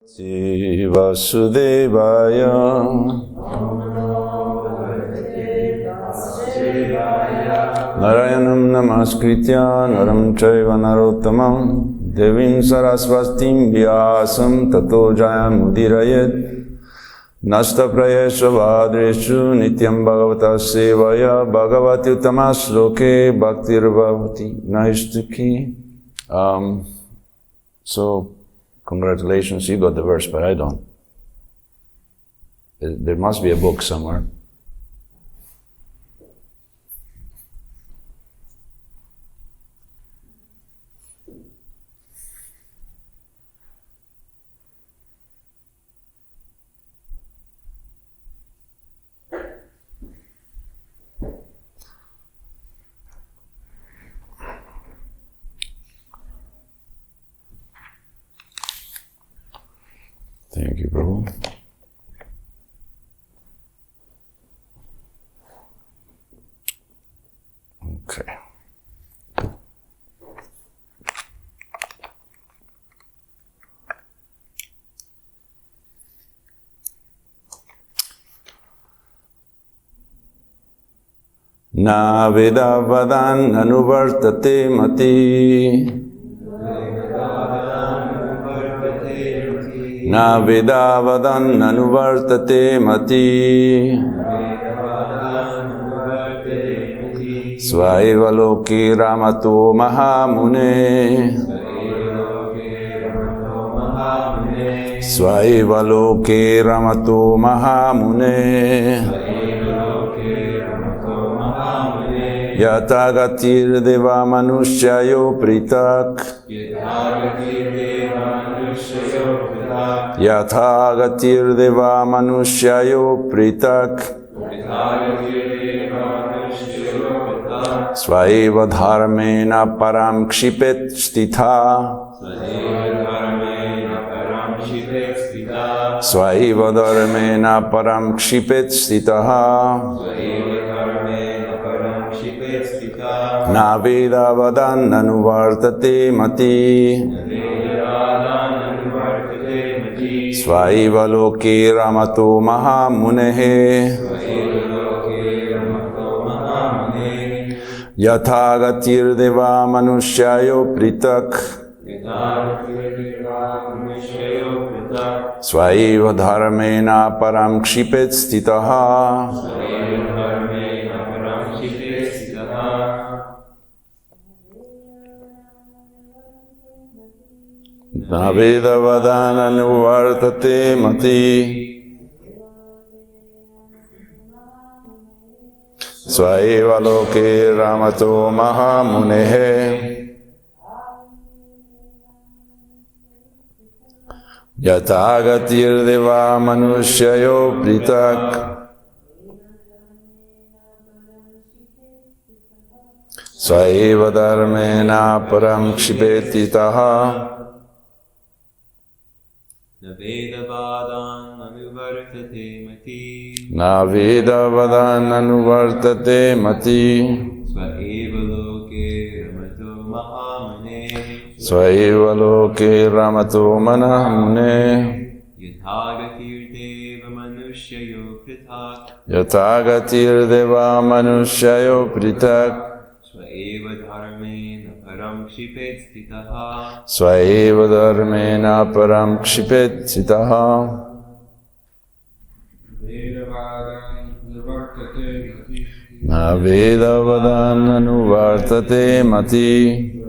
Shri Vasudevaya Narayanam Namaskritya Naram Chaiva Narottamam Devim Sarasvatim Vyasam Tato Jayam Udirayet Nasta Prayesha Vadreshu Nityam Bhagavata Sevaya Bhagavati Uttamasloke Bhaktir Bhavati Naishtuki. So, congratulations, you got the verse, but I don't. There must be a book somewhere. Thank you, Prabhu. Okay. Na veda vadan anuvartate mati. Na veda vadan anuvartate mati. Svaiva loke ramato mahamune. Svaiva loke ramato mahamune. Yatagatir deva manushyayo pritak. Yathagatir deva manushyayo pritak. Svaiva dharmena param kshipet stitha. Svaiva dharmena param kshipet stitha. Na veda vadan anuvartate mati. Svaiva loke ramato mahamunehe. Yathagatir deva manushyayo pritak. Svaiva dharmena param kshipet stitaha. Na veda vadana nuvartate mati. Svaiva loke ramato mahamunehe. Yathagatir deva manushyayo pritak. Svaiva dharmena param kshipeti taha. Na veda vadan anuvartate mati. Na veda vadan anuvartate mati. Svaiva loke ramato mahamune. Svaiva loke ramato manamune. Yathagatir deva manushyayo pritak. Yathagatir deva manushyayo pritak. Svaiva dharmena param kshipet stitaha. Svaiva dharmena param kshipet stitaha. Na veda vadan anuvartate mati.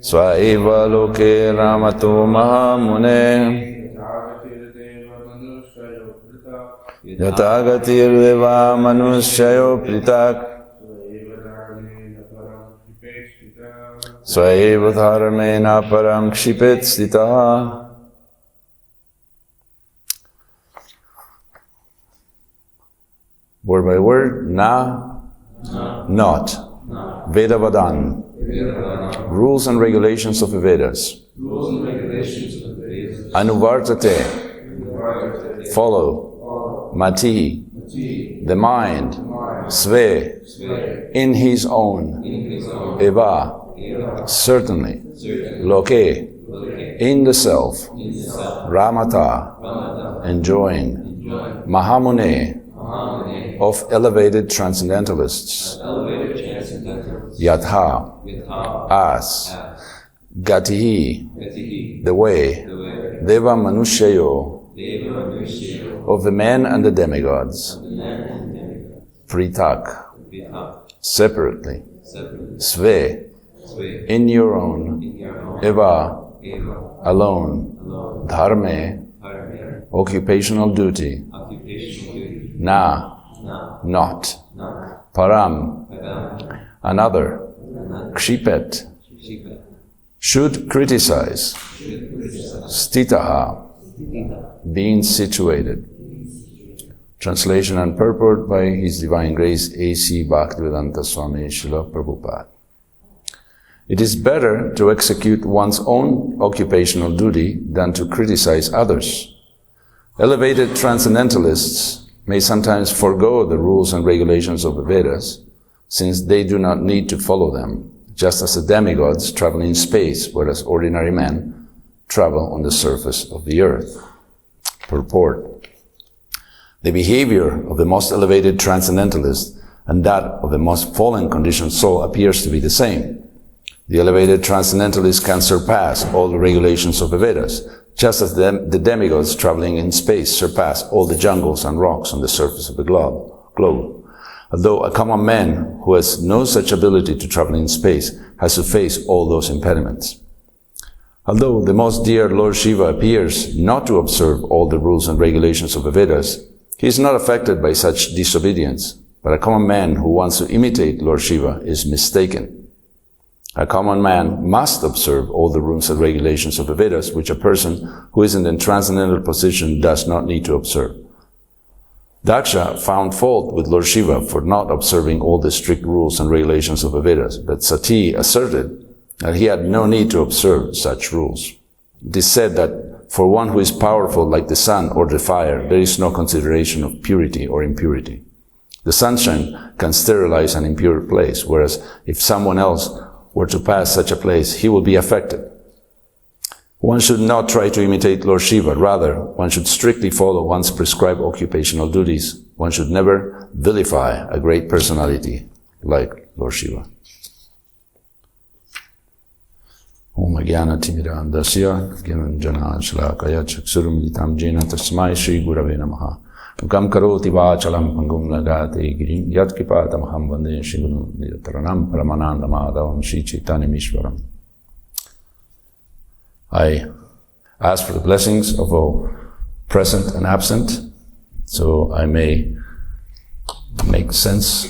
Svaiva loke ramato mahamune. Yathagatir deva manushyayo pritak. Svaiva dharmena param kshipet stitaha. Word by word, not. Veda vadan. Rules and regulations of the Vedas. Anuvartate. Follow. Mati. The mind. Sve. In his own. Eva. Certainly. Loke. in the self, Ramata, enjoying, Mahamune, of elevated transcendentalists, Yatha, as, Gatihi, the way, Deva Manushayo, of the men and the demigods, Pritak, separately, Sve, in your own, Eva, alone, Dharme, occupational duty, Na, not, Param, another, Kshipet, should criticize, Stitaha, being situated. Translation and purport by His Divine Grace A.C. Bhaktivedanta Swami Srila Prabhupada. It is better to execute one's own occupational duty than to criticize others. Elevated transcendentalists may sometimes forego the rules and regulations of the Vedas, since they do not need to follow them, just as the demigods travel in space, whereas ordinary men travel on the surface of the earth. Purport. The behavior of the most elevated transcendentalist and that of the most fallen conditioned soul appears to be the same. The elevated transcendentalist can surpass all the regulations of the Vedas, just as the demigods traveling in space surpass all the jungles and rocks on the surface of the globe. Although a common man who has no such ability to travel in space has to face all those impediments. Although the most dear Lord Shiva appears not to observe all the rules and regulations of the Vedas, he is not affected by such disobedience, but a common man who wants to imitate Lord Shiva is mistaken. A common man must observe all the rules and regulations of the Vedas, which a person who is in the transcendental position does not need to observe. Daksha found fault with Lord Shiva for not observing all the strict rules and regulations of the Vedas, but Sati asserted that he had no need to observe such rules. It is said that for one who is powerful like the sun or the fire, there is no consideration of purity or impurity. The sunshine can sterilize an impure place, whereas if someone else were to pass such a place, he will be affected. One should not try to imitate Lord Shiva. Rather, one should strictly follow one's prescribed occupational duties. One should never vilify a great personality like Lord Shiva. Om Jnana Timirandasya Gyananjana Shalakaya Chaksurumilitam Jena Tasmai Shri Gurave Namaha Ukam Karoti Vachalam Pangum Lagate Girim Yat Kipatamaham Vande Shri Guru Nidataranam Paramananda Madhavam Shri Chaitanya Mishwaram. I ask for the blessings of all present and absent, so I may make sense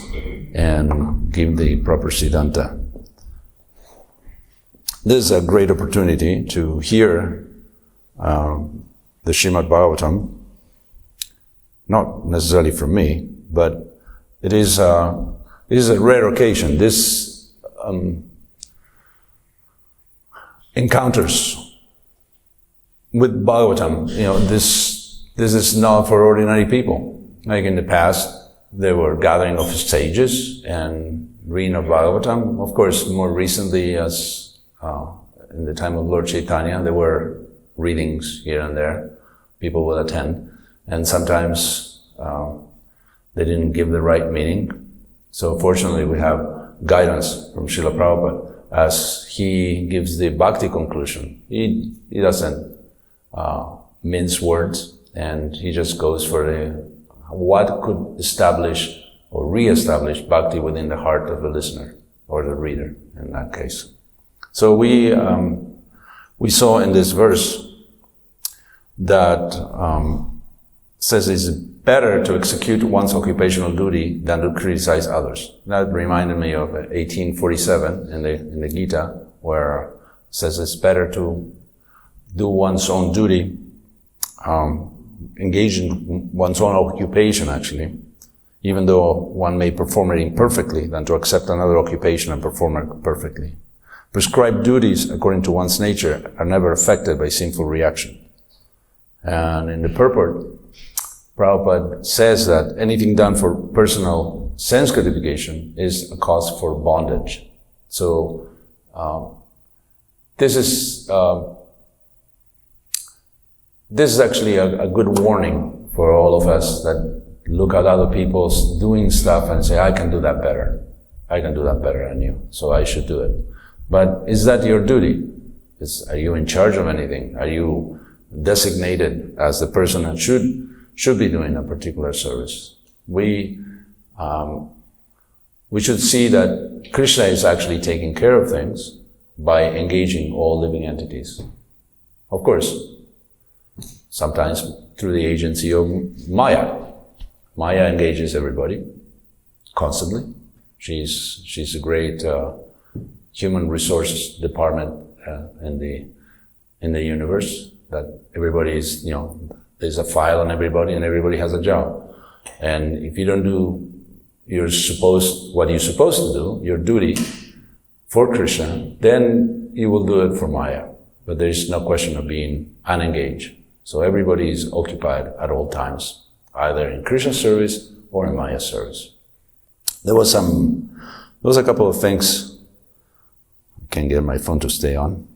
and give the proper Siddhanta. This is a great opportunity to hear the Śrīmad Bhāgavatam, not necessarily from me, but it is a rare occasion. This encounters with Bhāgavatam, this is not for ordinary people. Like in the past, there were gathering of sages and reading of Bhāgavatam. Of course, more recently, as in the time of Lord Chaitanya, there were readings here and there. People would attend, and sometimes they didn't give the right meaning. So fortunately, we have guidance from Srila Prabhupada as he gives the bhakti conclusion. He doesn't mince words, and he just goes for what could establish or re-establish bhakti within the heart of the listener or the reader in that case. So we saw in this verse that says it's better to execute one's occupational duty than to criticize others. That reminded me of 1847 in the Gita, where it says it's better to do one's own duty, engage in one's own occupation actually, even though one may perform it imperfectly, than to accept another occupation and perform it perfectly. Prescribed duties according to one's nature are never affected by sinful reaction. And in the purport, Prabhupada says that anything done for personal sense gratification is a cause for bondage. So this is this is actually a good warning for all of us that look at other people doing stuff and say, I can do that better. I can do that better than you, so I should do it. But is that your duty? Are you in charge of anything? Are you designated as the person that should be doing a particular service? We should see that Krishna is actually taking care of things by engaging all living entities. Of course, sometimes through the agency of Maya. Maya engages everybody constantly. She's a great human resources department in the universe. That everybody is, there's a file on everybody, and everybody has a job. And if you don't do what you're supposed to do, your duty for Krishna, then you will do it for Maya. But there is no question of being unengaged. So everybody is occupied at all times, either in Krishna service or in Maya service. There was a couple of things. I can't get my phone to stay on.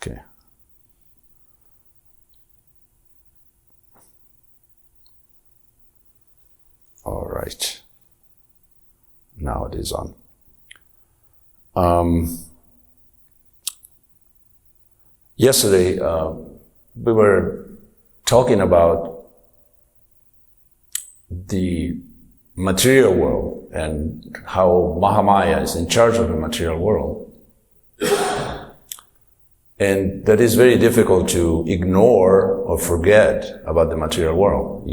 Okay. All right. Now it is on. Yesterday, we were talking about the material world and how Mahamaya is in charge of the material world. And that is very difficult to ignore or forget about the material world.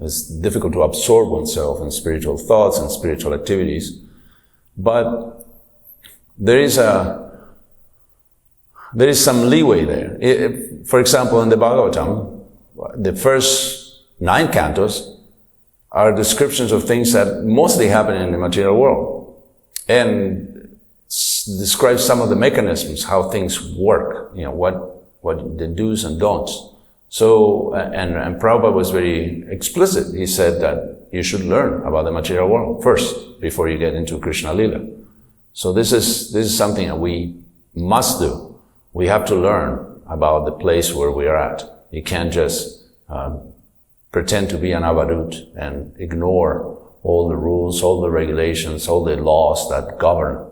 It's difficult to absorb oneself in spiritual thoughts and spiritual activities. But there is some leeway there. For example, in the Bhāgavatam, the first 9 cantos are descriptions of things that mostly happen in the material world, and describe some of the mechanisms, how things work, what the do's and don'ts. So, and Prabhupada was very explicit. He said that you should learn about the material world first before you get into Krishna Lila. So this is something that we must do. We have to learn about the place where we are at. You can't just pretend to be an avadut and ignore all the rules, all the regulations, all the laws that govern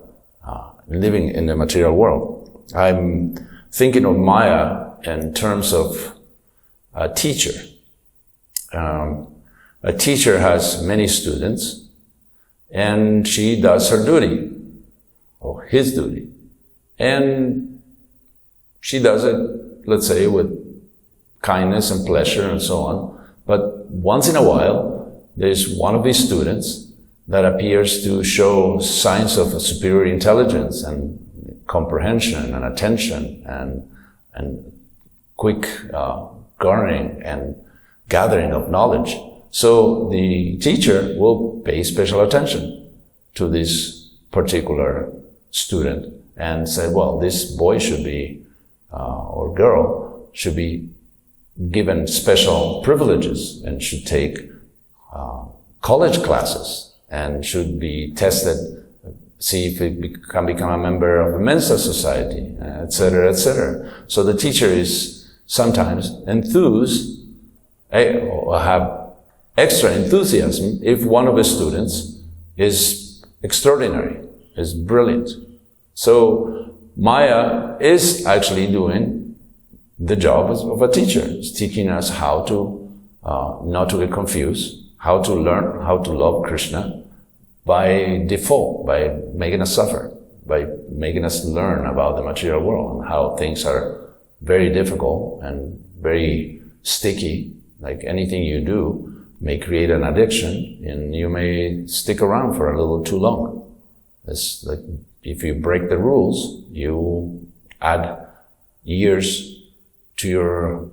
living in the material world. I'm thinking of Maya in terms of a teacher. A teacher has many students, and she does her duty, or his duty. And she does it, let's say, with kindness and pleasure and so on. But once in a while, there's one of these students that appears to show signs of a superior intelligence and comprehension and attention and quick garnering and gathering of knowledge. So the teacher will pay special attention to this particular student and say, well, this boy should be, or girl should be given special privileges and should take college classes and should be tested, see if it can become a member of a Mensa society, etc., etc. So the teacher is sometimes enthused, or have extra enthusiasm if one of his students is extraordinary, is brilliant. So Maya is actually doing the job of a teacher. It's teaching us how to not to get confused, how to learn, how to love Krishna by default, by making us suffer, by making us learn about the material world and how things are very difficult and very sticky. Like anything you do may create an addiction, and you may stick around for a little too long. It's like if you break the rules, you add years to your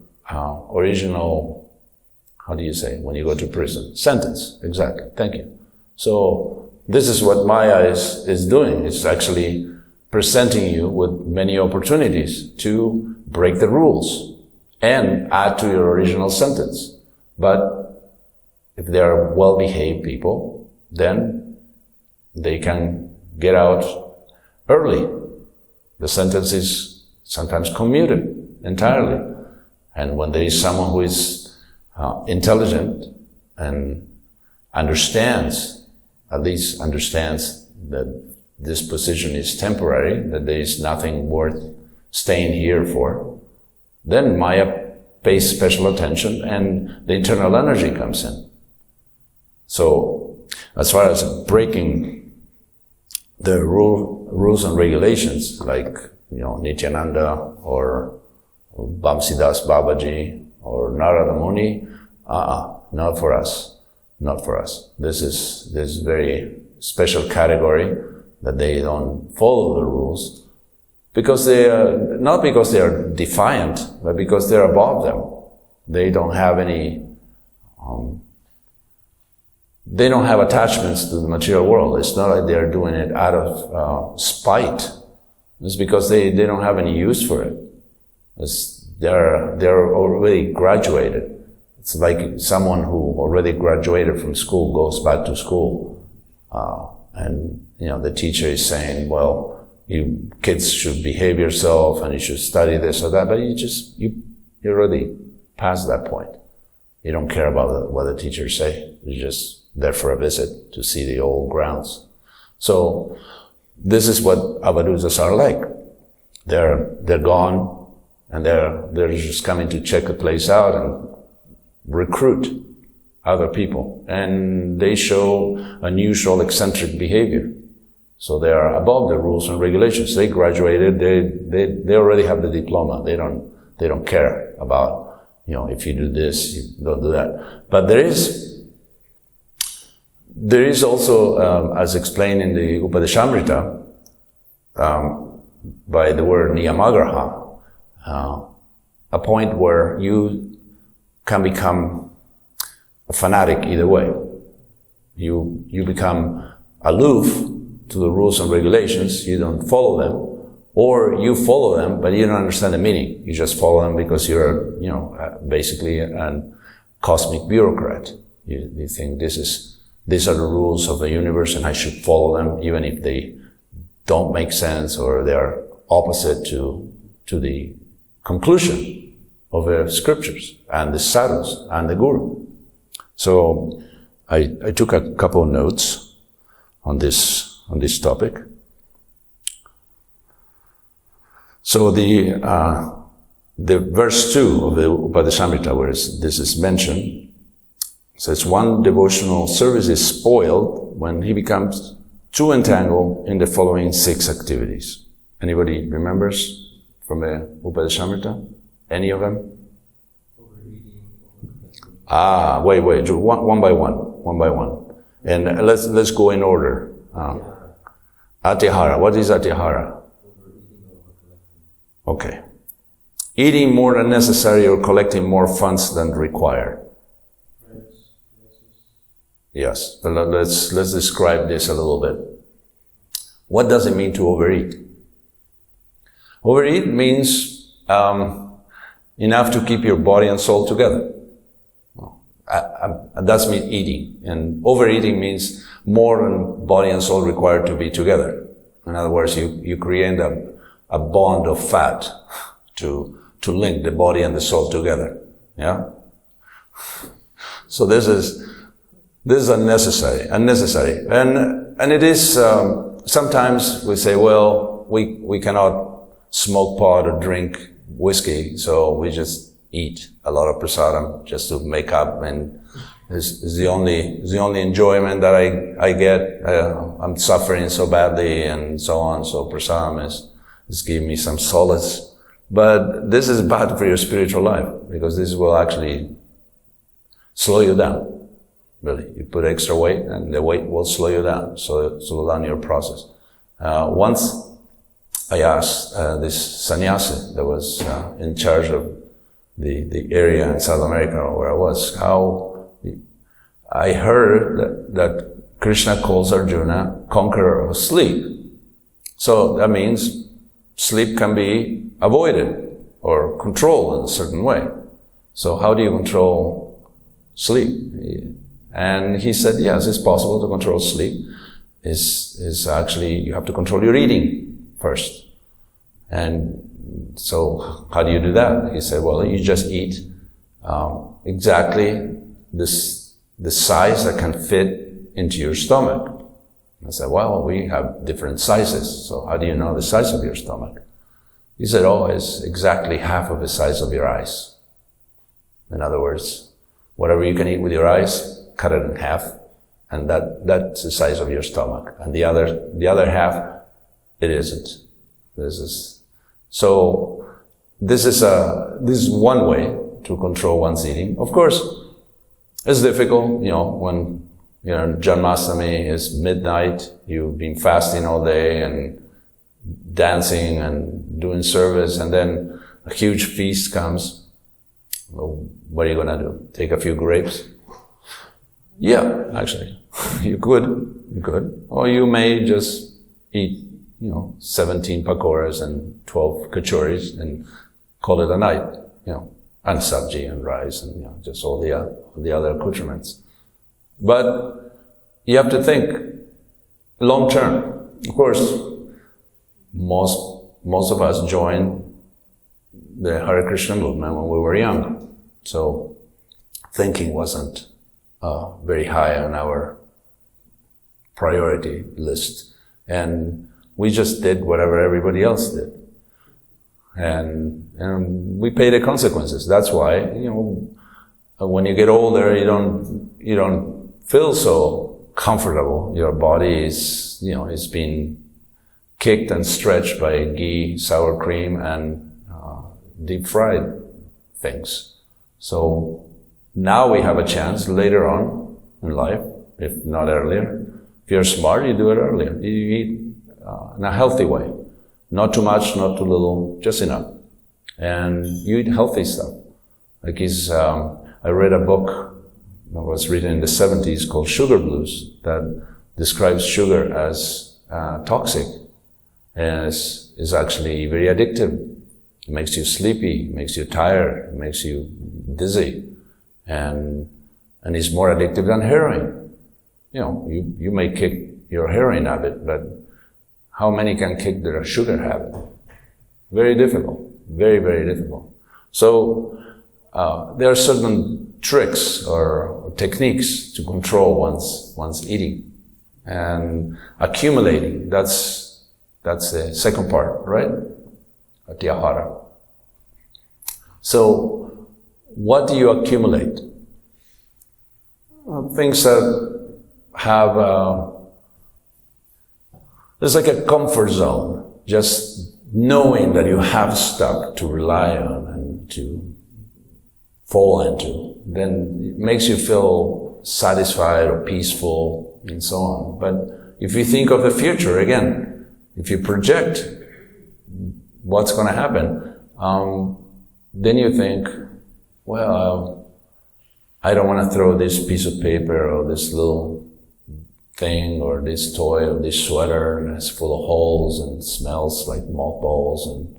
original, how do you say, when you go to prison? Sentence, exactly, thank you. So this is what Maya is doing. It's actually presenting you with many opportunities to break the rules and add to your original sentence. But if they are well-behaved people, then they can get out early. The sentence is sometimes commuted entirely. And when there is someone who is intelligent and understands, at least understands that this position is temporary, that there is nothing worth staying here for, then Maya pays special attention and the internal energy comes in. So, as far as breaking the rules and regulations, like, Nityananda or Bamsidas Babaji or Narada Muni, not for us. Not for us. This is very special category that they don't follow the rules because not because they are defiant, but because they're above them. They don't have any, they don't have attachments to the material world. It's not like they're doing it out of spite. It's because they don't have any use for it. They're already graduated. It's like someone who already graduated from school goes back to school, and the teacher is saying, "Well, you kids should behave yourself, and you should study this or that." But you're already past that point. You don't care about what the teachers say. You're just there for a visit to see the old grounds. So this is what avadhūtas are like. They're gone, and they're just coming to check the place out and recruit other people, and they show unusual, eccentric behavior. So they are above the rules and regulations. They graduated. They already have the diploma. They don't care about if you do this, you don't do that. But there is also, as explained in the Upadeshamrita, by the word niyamagraha, a point where you can become a fanatic either way. You become aloof to the rules and regulations, you don't follow them, or you follow them, but you don't understand the meaning. You just follow them because you're, basically a cosmic bureaucrat. You think these are the rules of the universe and I should follow them even if they don't make sense or they're opposite to the conclusion of the scriptures and the sadhus and the guru. So I took a couple of notes on this topic. So the verse 2 of the Upadeshamrita, where this is mentioned, says one devotional service is spoiled when he becomes too entangled in the following 6 activities. Anybody remembers from the Upadeshamrita? Any of them? Wait, one by one. And let's go in order. Atihara. What is atihara? Okay. Eating more than necessary or collecting more funds than required. Yes. Let's describe this a little bit. What does it mean to overeat? Overeat means enough to keep your body and soul together. That's mean eating. And overeating means more than body and soul required to be together. In other words, you create a bond of fat to link the body and the soul together. Yeah? So this is unnecessary. And it is, sometimes we say, well, we cannot smoke pot or drink whiskey, so we just eat a lot of prasadam just to make up, and is the only enjoyment that I get. I'm suffering so badly and so on, so prasadam is giving me some solace. But this is bad for your spiritual life, because this will actually slow you down. Really, you put extra weight and the weight will slow you down, so slow down your process. Once I asked this sannyasi that was in charge of the area in South America where I was, how I heard that Krishna calls Arjuna conqueror of sleep. So that means sleep can be avoided or controlled in a certain way. So how do you control sleep? And he said, yes, it's possible to control sleep. Is actually, you have to control your eating first. And so how do you do that? He said, well, you just eat exactly the size that can fit into your stomach. I said, well, we have different sizes, so how do you know the size of your stomach? He said, oh, it's exactly half of the size of your eyes. In other words, whatever you can eat with your eyes, cut it in half, and that's the size of your stomach. And the other half, it isn't. This is one way to control one's eating. Of course, it's difficult, when Janmashtami is midnight, you've been fasting all day and dancing and doing service, and then a huge feast comes. Well, what are you gonna do? Take a few grapes? Yeah, actually, you could. Or you may just eat, 17 pakoras and 12 kachoris and call it a night, and sabji and rice and, just all the other accoutrements. But you have to think long term. Of course, most of us joined the Hare Krishna movement when we were young, so thinking wasn't very high on our priority list, and we just did whatever everybody else did, and we pay the consequences. That's why when you get older, you don't feel so comfortable. Your body is being kicked and stretched by ghee, sour cream, and deep fried things. So now we have a chance later on in life, if not earlier. If you're smart, you do it earlier. You eat in a healthy way. Not too much, not too little, just enough. And you eat healthy stuff. Like I read a book that was written in the 70s called Sugar Blues that describes sugar as toxic and is actually very addictive. It makes you sleepy, it makes you tired, it makes you dizzy, and it's more addictive than heroin. You may kick your heroin habit, but how many can kick their sugar habit? Very difficult, very, very difficult. So there are certain tricks or techniques to control one's eating and accumulating. That's the second part, right? Atyahara. So, what do you accumulate? Things that have, there's like a comfort zone, just knowing that you have stuff to rely on and to fall into. Then it makes you feel satisfied or peaceful and so on. But if you think of the future, again, if you project what's going to happen, then you think, well, I don't want to throw this piece of paper or this little thing or this toy or this sweater that's full of holes and smells like mothballs, and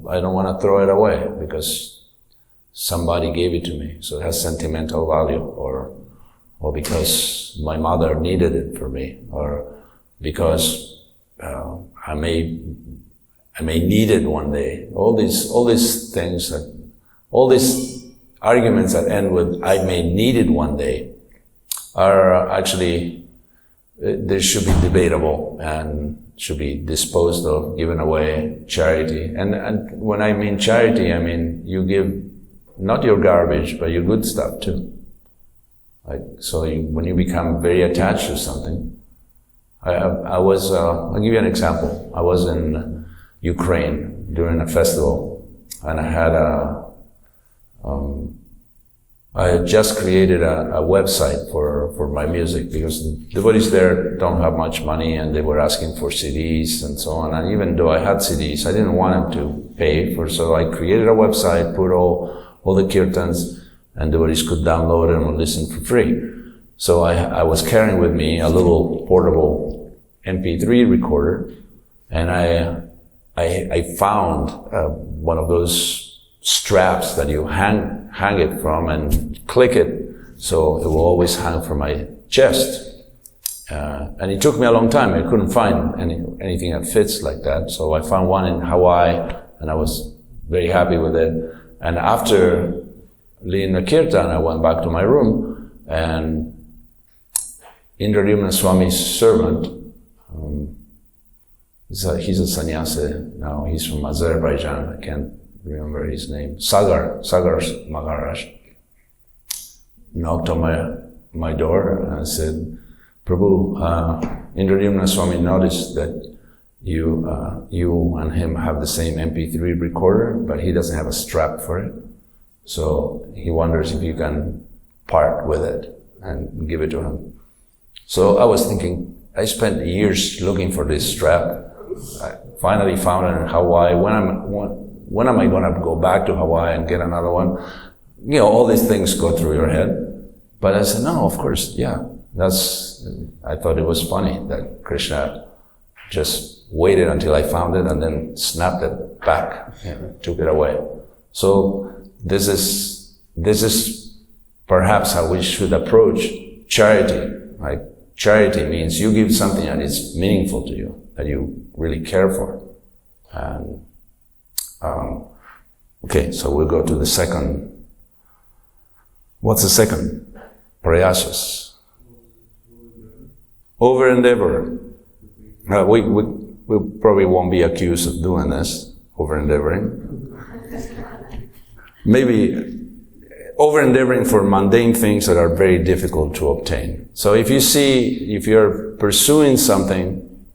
I don't want to throw it away because somebody gave it to me, so it has sentimental value, or because my mother needed it for me, or because I may need it one day. All these things all these arguments that end with "I may need it one day" are actually, they should be debatable and should be disposed of, given away, charity. And when I mean charity, I mean you give not your garbage, but your good stuff too. When you become very attached to something, I'll give you an example. I was in Ukraine during a festival, and I had just created a website for my music, because the devotees there don't have much money and they were asking for CDs and so on. And even though I had CDs, I didn't want them to pay for, so I created a website, put all the kirtans, and devotees could download them and listen for free. So I was carrying with me a little portable MP3 recorder, and I found one of those straps that you hang it from and click it, so it will always hang from my chest. And it took me a long time. I couldn't find anything that fits like that. So I found one in Hawaii, and I was very happy with it. And after leading the kirtan, I went back to my room, and Indradyumna Swami's servant, he's a sannyasi now, he's from Azerbaijan, I can't remember his name, Sagar Maharaj, knocked on my door and said, Prabhu, Indradyumna Swami noticed that you and him have the same MP3 recorder, but he doesn't have a strap for it. So he wonders if you can part with it and give it to him. So I was thinking, I spent years looking for this strap. I finally found it in Hawaii. When am I going to go back to Hawaii and get another one? You know, all these things go through your head. But I said, no, of course, yeah. I thought it was funny that Krishna just waited until I found it and then snapped it back and took it away. So this is perhaps how we should approach charity. Like, charity means you give something that is meaningful to you, that you really care for. And okay, so we'll go to the second. What's the second? Prayasas. Over endeavor. We probably won't be accused of doing this, over endeavoring. Maybe over endeavoring for mundane things that are very difficult to obtain. So if you're pursuing something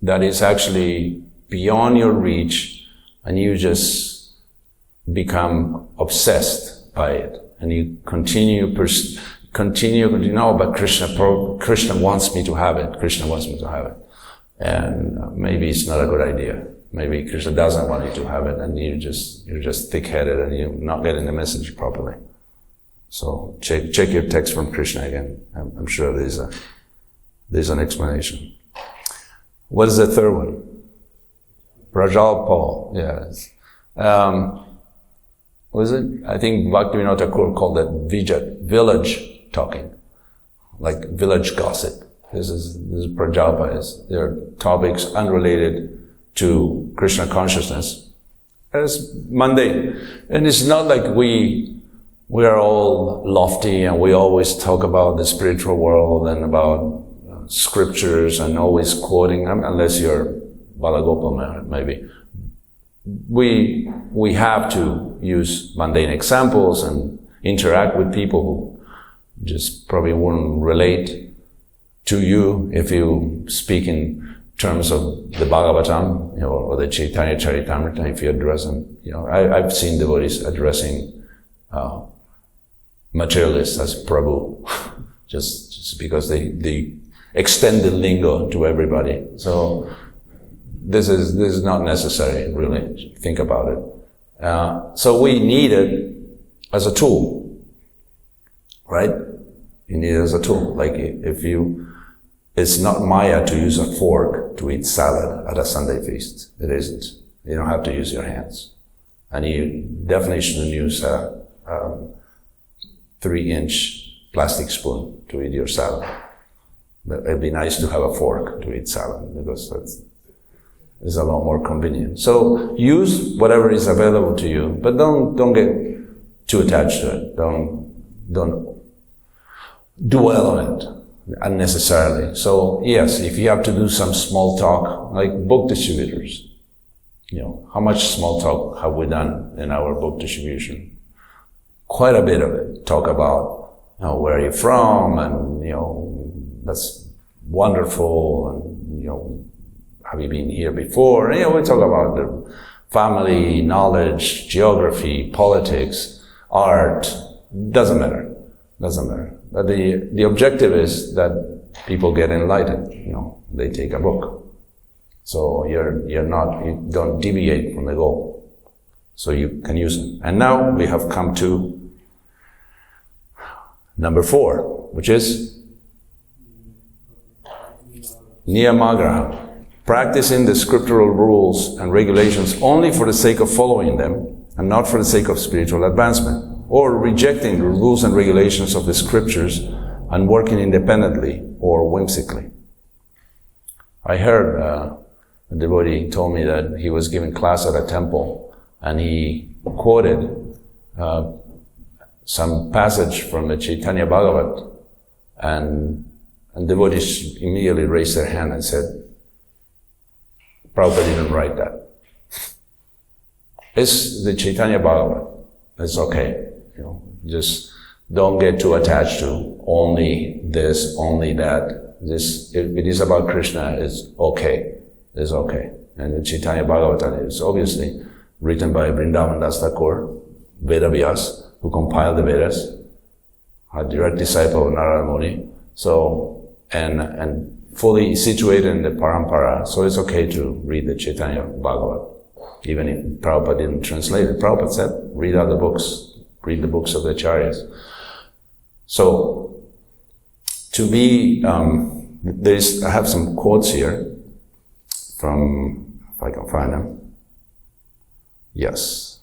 that is actually beyond your reach, and you just become obsessed by it, and you continue, no, but Krishna wants me to have it. Krishna wants me to have it. And maybe it's not a good idea. Maybe Krishna doesn't want you to have it, and you're just thick-headed and you're not getting the message properly. So check your text from Krishna again. I'm sure there's an explanation. What is the third one? Prajalpal, yes. What is it? I think Bhaktivinoda Thakur called it village talking, like village gossip. This is Prajalpa. There are topics unrelated to Krishna consciousness as mundane. And it's not like we are all lofty and we always talk about the spiritual world and about scriptures and always quoting, unless you're Balagopal maybe. We have to use mundane examples and interact with people who just probably wouldn't relate to you if you speak in terms of the Bhāgavatam, or the Chaitanya Charitamrita, if you address them. I've seen devotees addressing materialists as Prabhu, just because they extend the lingo to everybody. So this is not necessary, really. Think about it. So we need it as a tool, right? You need it as a tool. Like it's not Maya to use a fork to eat salad at a Sunday feast. It isn't. You don't have to use your hands. And you definitely shouldn't use a 3-inch plastic spoon to eat your salad. But it'd be nice to have a fork to eat salad, because it's a lot more convenient. So use whatever is available to you, but don't get too attached to it. Don't dwell on it unnecessarily. So yes, if you have to do some small talk, like book distributors, how much small talk have we done in our book distribution? Quite a bit of it. Talk about, where are you from, and that's wonderful, and have you been here before? We talk about the family, knowledge, geography, politics, art. Doesn't matter. But the objective is that people get enlightened. They take a book. So you don't deviate from the goal. So you can use it. And now we have come to number 4, which is Niyamagraha. Practicing the scriptural rules and regulations only for the sake of following them and not for the sake of spiritual advancement, or rejecting the rules and regulations of the scriptures and working independently or whimsically. I heard a devotee told me that he was giving class at a temple, and he quoted some passage from the Chaitanya Bhagavat, and devotees immediately raised their hand and said, Prabhupada didn't write that. It's the Chaitanya Bhagavat. It's okay. Just don't get too attached to only this, only that. If it is about Krishna, it's okay. It's okay. And the Chaitanya Bhagavatam is obviously written by Vrindavan Das Thakur, Veda Vyas, who compiled the Vedas, a direct disciple of Narada Muni. So, and fully situated in the Parampara, so it's okay to read the Chaitanya Bhagavat, even if Prabhupada didn't translate it. Prabhupada said, read other books, read the books of the Acharyas. So, to be, I have some quotes here from, if I can find them. Yes.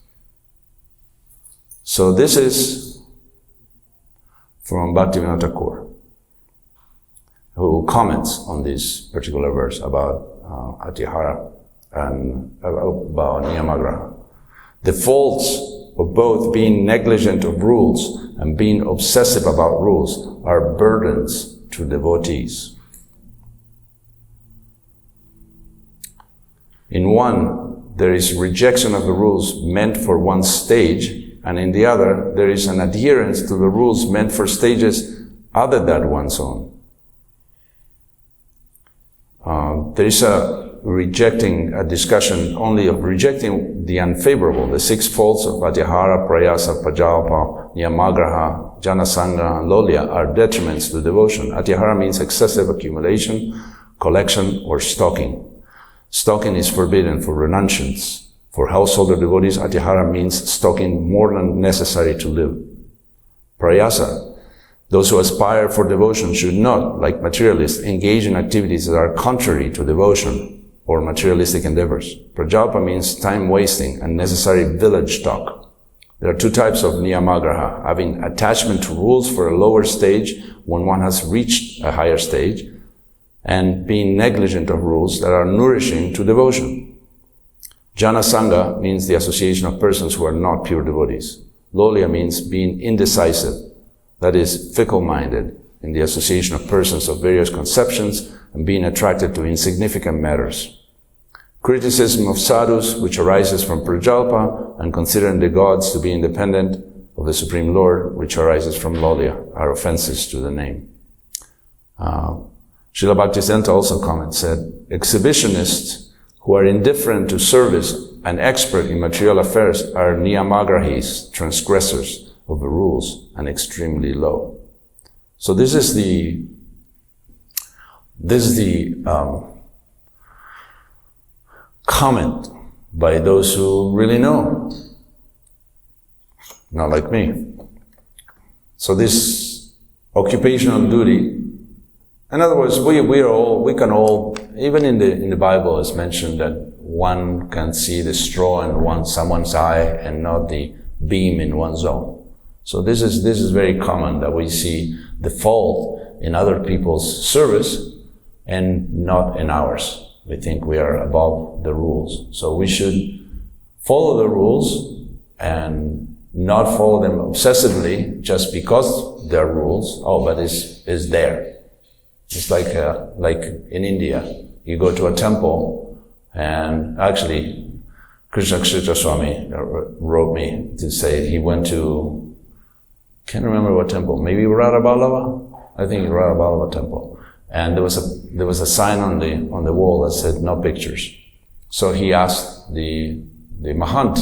So this is from Bhaktivinoda Thakur, who comments on this particular verse about Atihara and about Niyamagraha. The faults of both being negligent of rules and being obsessive about rules are burdens to devotees. In one, there is rejection of the rules meant for one stage, and in the other, there is an adherence to the rules meant for stages other than one's own. There is a discussion only of rejecting the unfavorable, the 6 faults of Atihara, Prayasa, Prajalpa, Niyamagraha, Janasanga, and Lolya are detriments to devotion. Atihara means excessive accumulation, collection, or stocking. Stocking is forbidden for renunciants. For householder devotees, Atihara means stocking more than necessary to live. Prayasa, those who aspire for devotion should not, like materialists, engage in activities that are contrary to devotion or materialistic endeavors. Prajalpa means time wasting and necessary village talk. There are 2 types of niyamagraha: having attachment to rules for a lower stage when one has reached a higher stage, and being negligent of rules that are nourishing to devotion. Janasanga means the association of persons who are not pure devotees. Lolya means being indecisive, that is, fickle-minded, in the association of persons of various conceptions and being attracted to insignificant matters. Criticism of sadhus, which arises from Prajalpa, and considering the gods to be independent of the Supreme Lord, which arises from Lolya, are offenses to the name. Srila Bhaktisiddhanta also comments, said, exhibitionists who are indifferent to service and expert in material affairs are niyamagrahis, transgressors of the rules, and extremely low. So this is the comment by those who really know, not like me. So this occupational duty, in other words, we can all, even in the Bible it's mentioned that one can see the straw in someone's eye and not the beam in one's own. So this is very common, that we see the fault in other people's service and not in ours. We think we are above the rules. So we should follow the rules and not follow them obsessively just because they're rules. Oh, but it's there. It's like in India, you go to a temple, and actually Krishna Kshetra Swami wrote me to say he went to, can't remember what temple, maybe Radha-Vallabha? I think Radha-Vallabha temple. And there was a sign on the wall that said no pictures. So he asked the Mahant,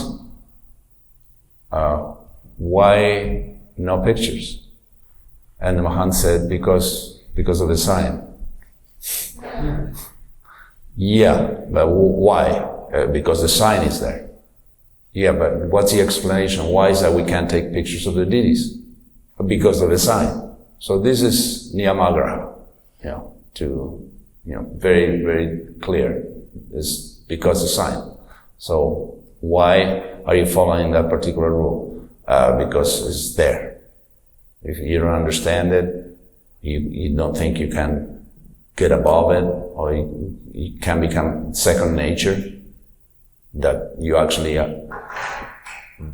why no pictures? And the Mahant said, because of the sign. Yeah, but why? Because the sign is there. Yeah, but what's the explanation? Why is that we can't take pictures of the deities? Because of the sign. So this is niyamagraha, very, very clear. It's because of the sign. So why are you following that particular rule? Because it's there. If you don't understand it, you don't think you can get above it, or you can become second nature, that you actually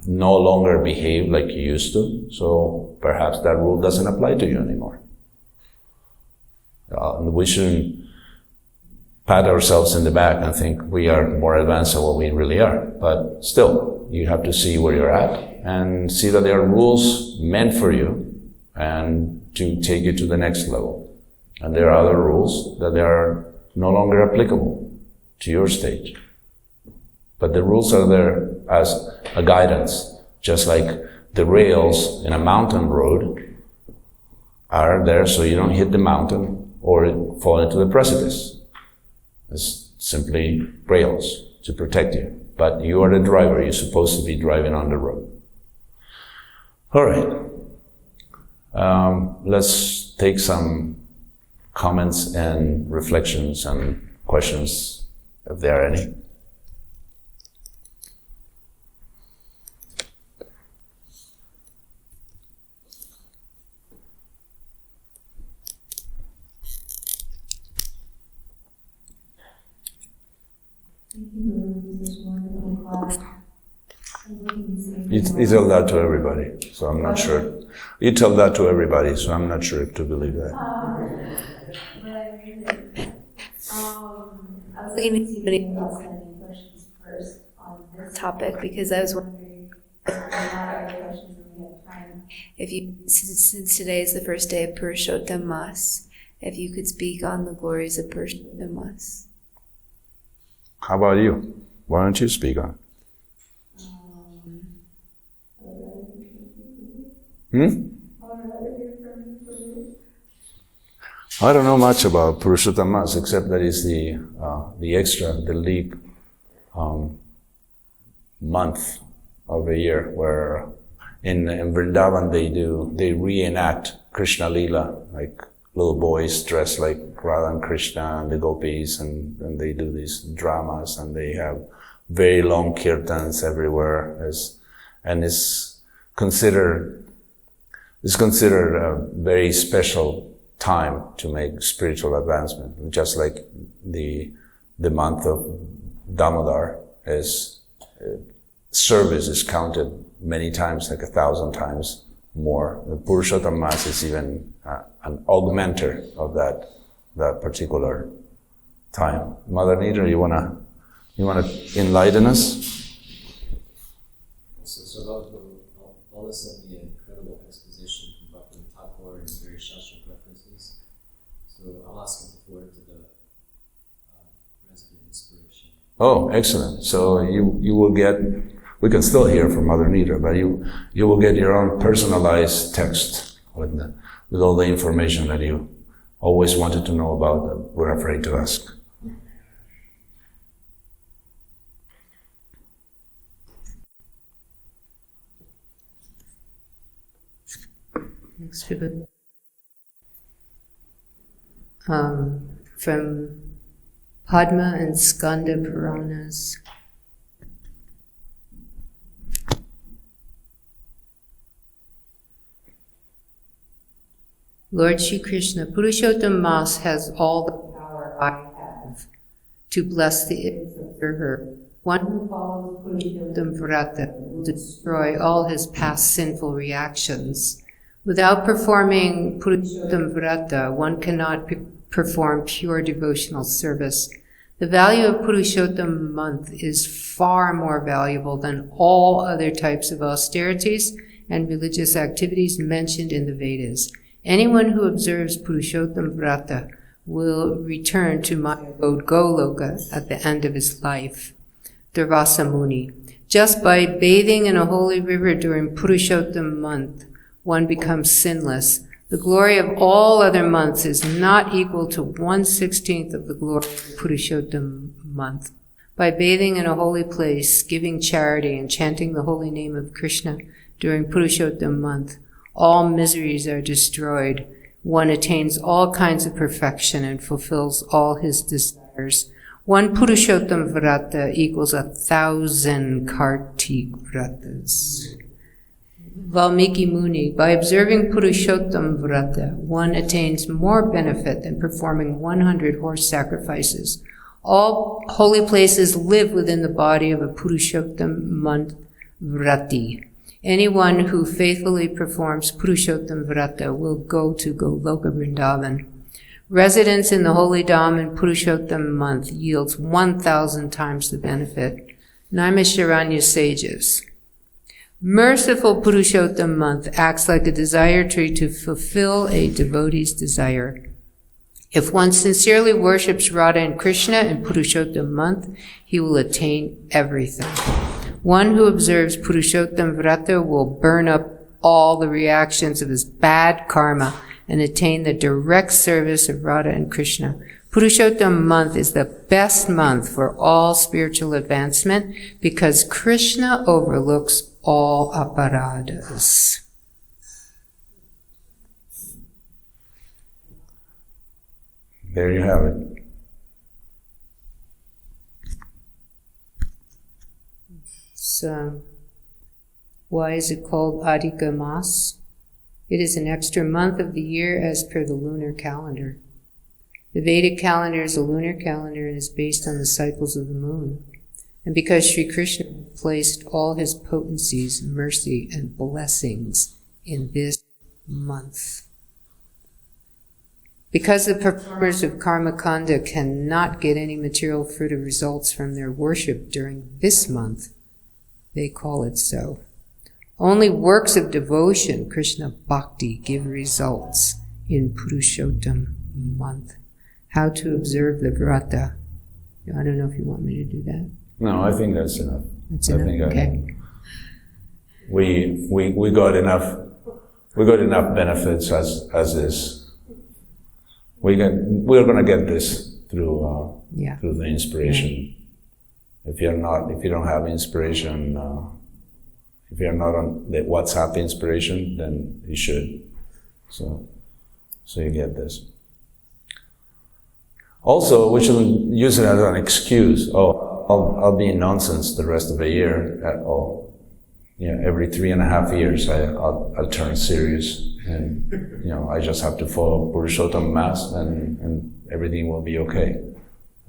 no longer behave like you used to, so perhaps that rule doesn't apply to you anymore. We shouldn't pat ourselves in the back and think we are more advanced than what we really are. But still, you have to see where you're at and see that there are rules meant for you and to take you to the next level. And there are other rules that are no longer applicable to your stage. But the rules are there as a guidance, just like the rails in a mountain road are there so you don't hit the mountain or fall into the precipice. It's simply rails to protect you. But you are the driver, you're supposed to be driving on the road. All right. Let's take some comments and reflections and questions, if there are any. You tell that to everybody, so I'm not sure. You tell that to everybody, so I'm not sure if to believe that. I was looking to see if anybody else had any questions first on this topic, because I was wondering if there are other questions when we have time. If you, since today is the first day of Purushottam Mas, if you could speak on the glories of Purushottam Mas. How about you? Why don't you speak on it? I don't know much about Purushottam Mas, except that it's the leap month of the year, where in Vrindavan they reenact Krishna Lila, like little boys dressed like Radha and Krishna and the gopis, and they do these dramas, and they have very long kirtans everywhere, and it's considered a very special time to make spiritual advancement. Just like the month of Damodar is service is counted many times, like 1,000 times more. The Purushottam Mas is even an augmenter of that particular time. Mother Nidra, you wanna enlighten us? So all this is the incredible exposition from Bhakti Thakur and various Shastra references. So I'll ask him to forward to the resident inspiration. Oh, excellent. So you will get, we can still hear from Mother Nidra, but you will get your own personalized text with all the information that you always wanted to know about that we're afraid to ask. Next, from Padma and Skanda Puranas. Lord Shri Krishna, Purushottam Mas has all the power I have to bless the observer. One who follows Purushottam Vrata will destroy all his past sinful reactions. Without performing Purushottam Vrata, one cannot perform pure devotional service. The value of Purushottam month is far more valuable than all other types of austerities and religious activities mentioned in the Vedas. Anyone who observes Purushottam Vrata will return to my abode Goloka at the end of his life. Durvasa Muni. Just by bathing in a holy river during Purushottam month, one becomes sinless. The glory of all other months is not equal to 1/16 of the glory of Purushottam month. By bathing in a holy place, giving charity, and chanting the holy name of Krishna during Purushottam month, all miseries are destroyed. One attains all kinds of perfection and fulfills all his desires. One Purushottam Vrata equals 1,000 Kartik Vratas. Valmiki Muni, by observing Purushottam Vrata, one attains more benefit than performing 100 horse sacrifices. All holy places live within the body of a Purushottam month Vrati. Anyone who faithfully performs Purushottam Vrata will go to Goloka Vrindavan. Residence in the holy Dham in Purushottam month yields 1,000 times the benefit. Naimisharanya sages. Merciful Purushottam month acts like a desire tree to fulfill a devotee's desire. If one sincerely worships Radha and Krishna in Purushottam month, he will attain everything. One who observes Purushottam Vrata will burn up all the reactions of his bad karma and attain the direct service of Radha and Krishna. Purushottam month is the best month for all spiritual advancement because Krishna overlooks all aparadas. There you have it. So, why is it called Adhika Mas? It is an extra month of the year as per the lunar calendar. The Vedic calendar is a lunar calendar and is based on the cycles of the moon. And because Sri Krishna placed all his potencies, mercy, and blessings in this month. Because the performers of Karma Kanda cannot get any material fruit or results from their worship during this month, they call it so. Only works of devotion, Krishna Bhakti, give results in Purushottam month. How to observe the Vrata. I don't know if you want me to do that. No, I think that's enough. That's enough? Okay. We got enough. We got enough benefits as is. We're going to get this through the inspiration. Yeah. If you don't have inspiration, if you're not on the WhatsApp inspiration, then you should. So you get this. Also, we shouldn't use it as an excuse. Oh, I'll be in nonsense the rest of the year. Every 3.5 years I'll turn serious, and I just have to follow Purushottam Mass, and everything will be okay.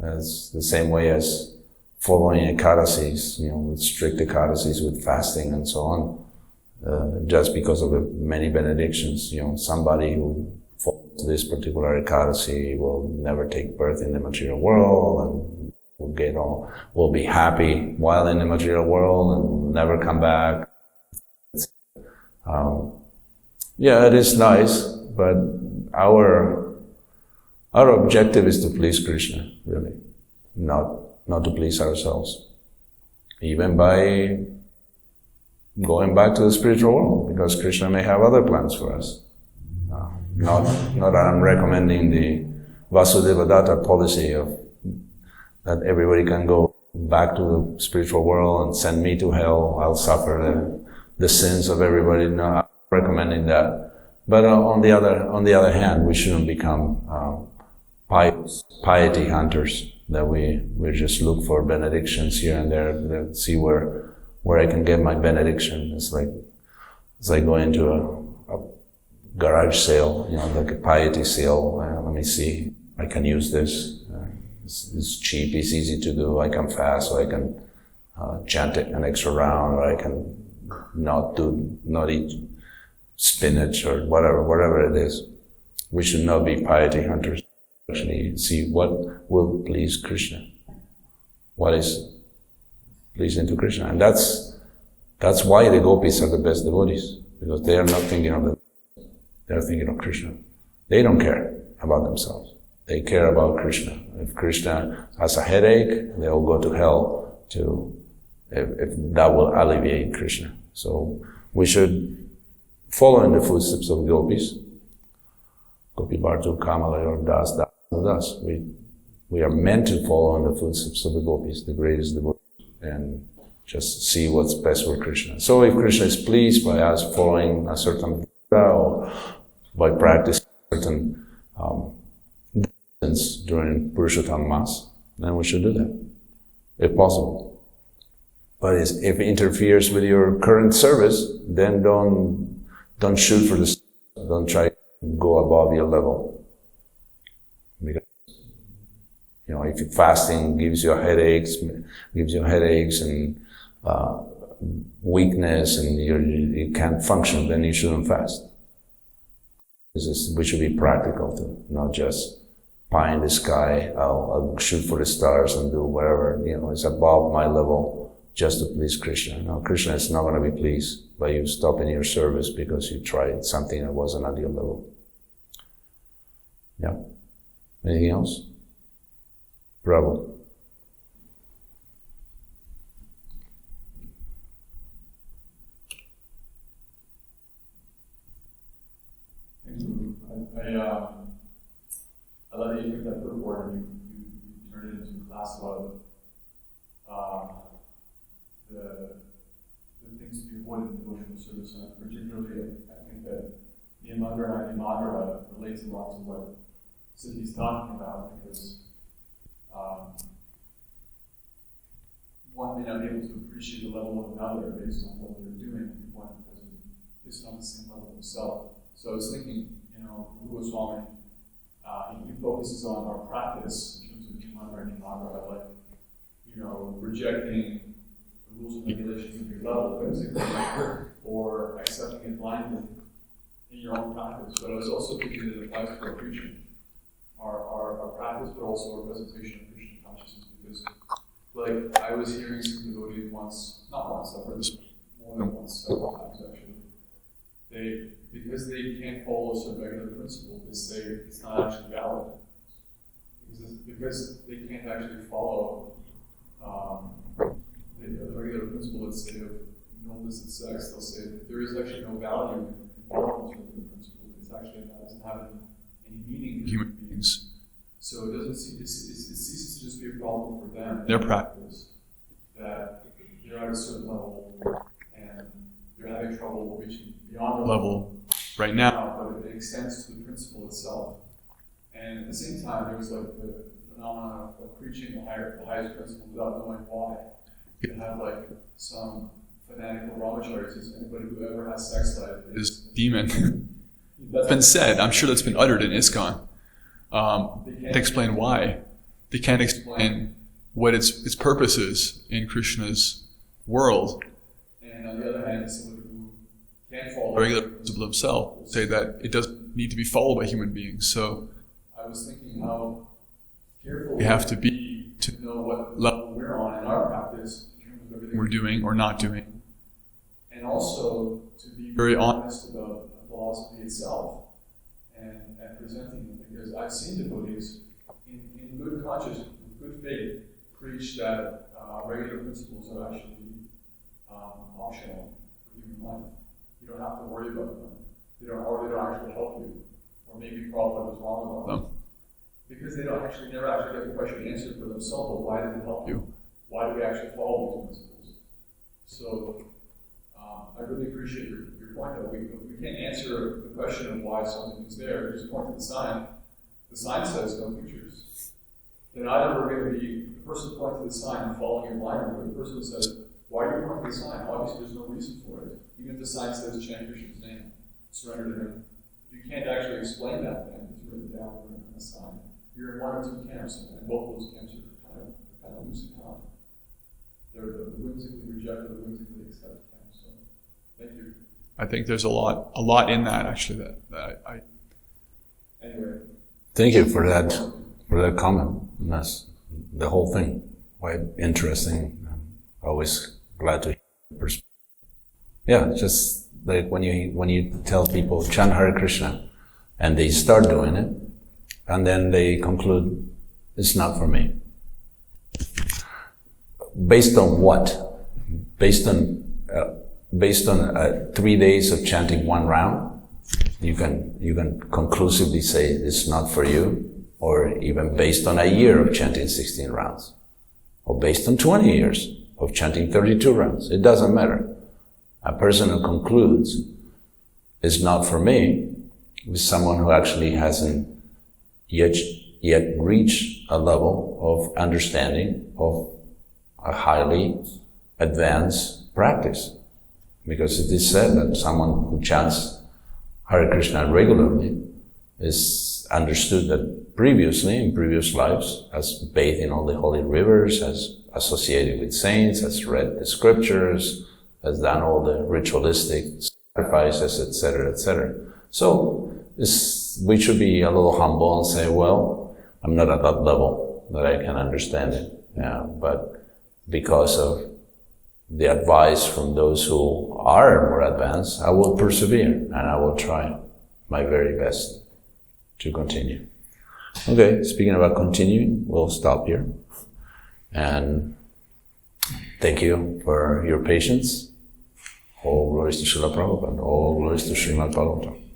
It's the same way as following Ekadasis, with strict Ekadasis, with fasting and so on. Just because of the many benedictions, somebody who follows this particular Ekadasi will never take birth in the material world, and will be happy while in the material world and never come back. It is nice, but our objective is to please Krishna, really, not to please ourselves, even by going back to the spiritual world, because Krishna may have other plans for us. Not that I'm recommending the Vasudeva Datta policy of that everybody can go back to the spiritual world and send me to hell, I'll suffer the sins of everybody. No, I'm not recommending that. But on the other hand, we shouldn't become piety hunters, that we just look for benedictions here and there, see where I can get my benediction. It's like going to a garage sale, like a piety sale. Let me see, I can use this. It's cheap, it's easy to do, I can fast, or I can chant it an extra round, or I can not eat spinach, or whatever it is. We should not be piety hunters. Actually see what will please Krishna. What is pleasing to Krishna. And that's why the gopis are the best devotees, because they are not thinking of them. They are thinking of Krishna. They don't care about themselves. They care about Krishna. If Krishna has a headache, they'll go to hell if that will alleviate Krishna. So we should follow in the footsteps of gopis. Gopi Bhartu, Kamala, or Das. We are meant to follow in the footsteps of the gopis, the greatest devotees, and just see what's best for Krishna. So if Krishna is pleased by us following a certain Vrata, or by practicing certain during Purushottam Mass, then we should do that, if possible. But if it interferes with your current service, then don't shoot for the, don't try to go above your level. Because, if fasting gives you headaches and weakness and you can't function, then you shouldn't fast. We should be practical too, not just pie in the sky, I'll shoot for the stars and do whatever, it's above my level just to please Krishna. No, Krishna is not going to be pleased by you stopping your service because you tried something that wasn't at your level. Yeah. Anything else? Prabhu. I love that you took that purport and you turned it into a class about the things to be avoided in devotional service. And particularly, I think that Niyamadra and Animadra relates a lot to what Siddhi's talking about, because one may not be able to appreciate the level of another based on what they're doing. One is not the same level himself. So I was thinking, Guru Goswami, he focuses on our practice in terms of Niyamadra and Animadra, like, rejecting the rules and regulations of your level, basically, or accepting it blindly in your own practice. But I was also thinking that it applies to our preaching, our practice, but also our presentation of Krishna consciousness. Because, like, I was hearing some devotees not once, I've heard this more than once, several times actually. Because they can't follow some regular principle, they say it's not actually valid. Because they can't actually follow the regular principle, let's say, of no illicit sex, they'll say that there is actually no value in following this regular principle. It's actually doesn't have any meaning for human beings. So it ceases to just be a problem for them, their practice, that they're at a certain level and they're having trouble reaching beyond the level right now, but it extends to the principle itself. And at the same time, there's like the phenomenon of preaching the highest principle without knowing why. You have like some fanatical brahmachari says anybody who ever has sex life is a demon. That's been said. I'm sure that's been uttered in ISKCON. They can't explain why. They can't explain what its purpose is in Krishna's world. And on the other hand, somebody who can't follow the regular principle himself will say that it doesn't need to be followed by human beings. So I was thinking how careful we have to be to know what level we're on in our practice in terms of everything we're doing or not doing. And also to be very honest about the philosophy itself and presenting it. Because I've seen devotees in good conscience, with good faith, preach that regular principles are actually optional for human life. You don't have to worry about them. They don't actually help you. Or maybe probably what was wrong about them. Because they never actually get the question answered for themselves, well, why did it help you? Why do we actually follow these principles? So I really appreciate your point that we can't answer the question of why something is there. We just point to the sign. The sign says no creatures. Then either we're going to be the person pointing to the sign and following it blindly, or the person who says, why are you pointing to the sign? Obviously there's no reason for it. Even if the sign says chant Krishna's name, surrender to him. If you can't actually explain that thing, it's written down on the sign. You're in one or two camps, and both of those camps are kind of loose and common. They're the whimsically rejected, the whimsically accepted camps. So, thank you. I think there's a lot in that actually. That I. Anyway. Thank you for that comment. And that's the whole thing. Quite interesting. I'm always glad to hear your perspective. Yeah, just like when you tell people chant Hare Krishna, and they start doing it. And then they conclude, it's not for me. Based on what? Based on 3 days of chanting one round, you can conclusively say it's not for you, or even based on a year of chanting 16 rounds, or based on 20 years of chanting 32 rounds. It doesn't matter. A person who concludes it's not for me is someone who actually hasn't yet reach a level of understanding of a highly advanced practice. Because it is said that someone who chants Hare Krishna regularly is understood that previously, in previous lives, has bathed in all the holy rivers, has associated with saints, has read the scriptures, has done all the ritualistic sacrifices, etc., etc. So we should be a little humble and say, well, I'm not at that level that I can understand it. Yeah, but because of the advice from those who are more advanced, I will persevere and I will try my very best to continue. Okay, speaking about continuing, we'll stop here. And thank you for your patience. All glories to Srila Prabhupada, all glories to Śrīmad Bhāgavatam.